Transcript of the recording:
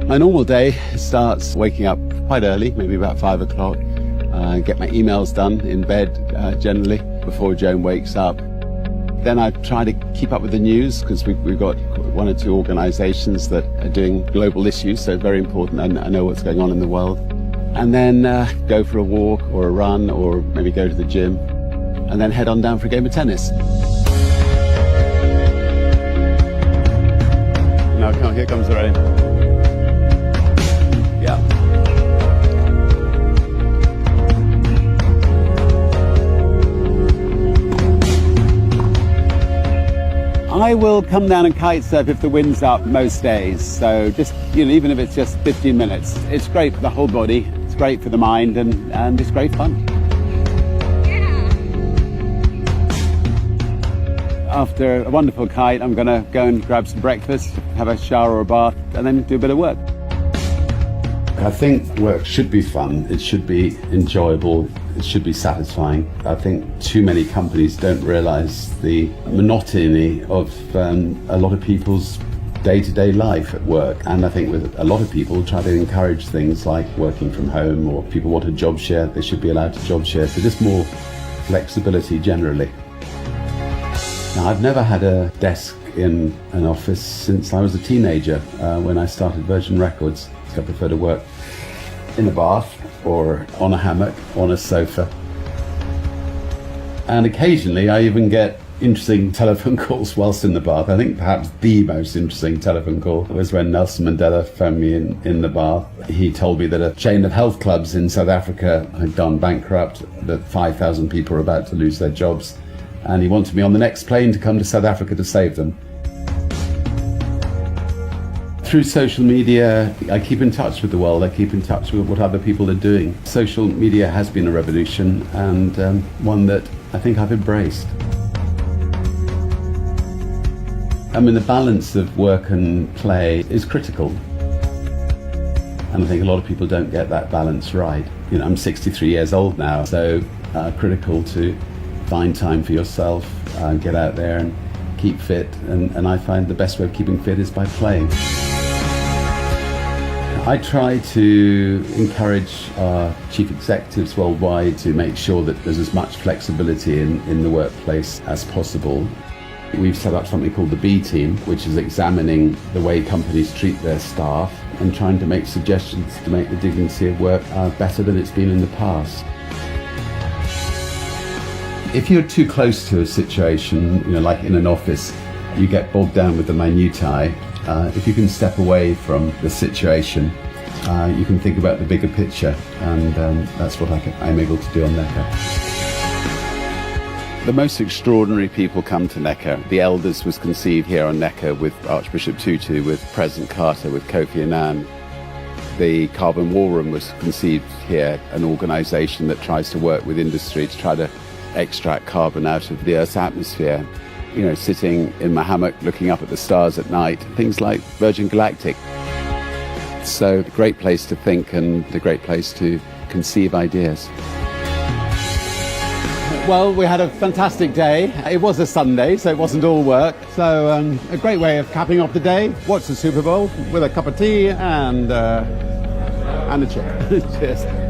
My normal day starts waking up quite early, maybe about 5 o'clock. Get my emails done in bed, generally, before Joan wakes up. Then I try to keep up with the news, because we've got one or two organisations that are doing global issues, so it's very important I know what's going on in the world. And then go for a walk or a run, or maybe go to the gym, and then head on down for a game of tennis. Now, come on, here comes the rain. Yeah. I will come down and kite surf if the wind's up most days. So just, even if it's just 15 minutes, it's great for the whole body, it's great for the mind, and it's great fun. After a wonderful kite, I'm going to go and grab some breakfast, have a shower or a bath, and then do a bit of work. I think work should be fun, it should be enjoyable, it should be satisfying. I think too many companies don't realise the monotony of a lot of people's day-to-day life at work. And I think with a lot of people try to encourage things like working from home, or people want a job share, they should be allowed to job share. So just more flexibility generally. Now, I've never had a desk in an office since I was a teenager, when I started Virgin Records. I prefer to work in a bath or on a hammock, on a sofa. And occasionally I even get interesting telephone calls whilst in the bath. I think perhaps the most interesting telephone call was when Nelson Mandela phoned me in the bath. He told me that a chain of health clubs in South Africa had gone bankrupt, that 5,000 people were about to lose their jobs, and he wanted me on the next plane to come to South Africa to save them. Through social media, I keep in touch with the world, I keep in touch with what other people are doing. Social media has been a revolution, and one that I think I've embraced. I mean, the balance of work and play is critical. And I think a lot of people don't get that balance right. I'm 63 years old now, so critical to find time for yourself, get out there and keep fit. And I find the best way of keeping fit is by playing. I try to encourage our chief executives worldwide to make sure that there's as much flexibility in the workplace as possible. We've set up something called the B team, which is examining the way companies treat their staff and trying to make suggestions to make the dignity of work better than it's been in the past. If you're too close to a situation, like in an office, you get bogged down with the minutiae. If you can step away from the situation, you can think about the bigger picture, and that's what I'm able to do on Necker. The most extraordinary people come to Necker. The Elders was conceived here on Necker with Archbishop Tutu, with President Carter, with Kofi Annan. The Carbon War Room was conceived here, an organisation that tries to work with industry to try to extract carbon out of the Earth's atmosphere. Sitting in my hammock looking up at the stars at night, things like Virgin Galactic. So a great place to think and a great place to conceive ideas. Well, we had a fantastic day. It was a Sunday, so it wasn't all work. So a great way of capping off the day. Watch the Super Bowl with a cup of tea and a chip. Cheers.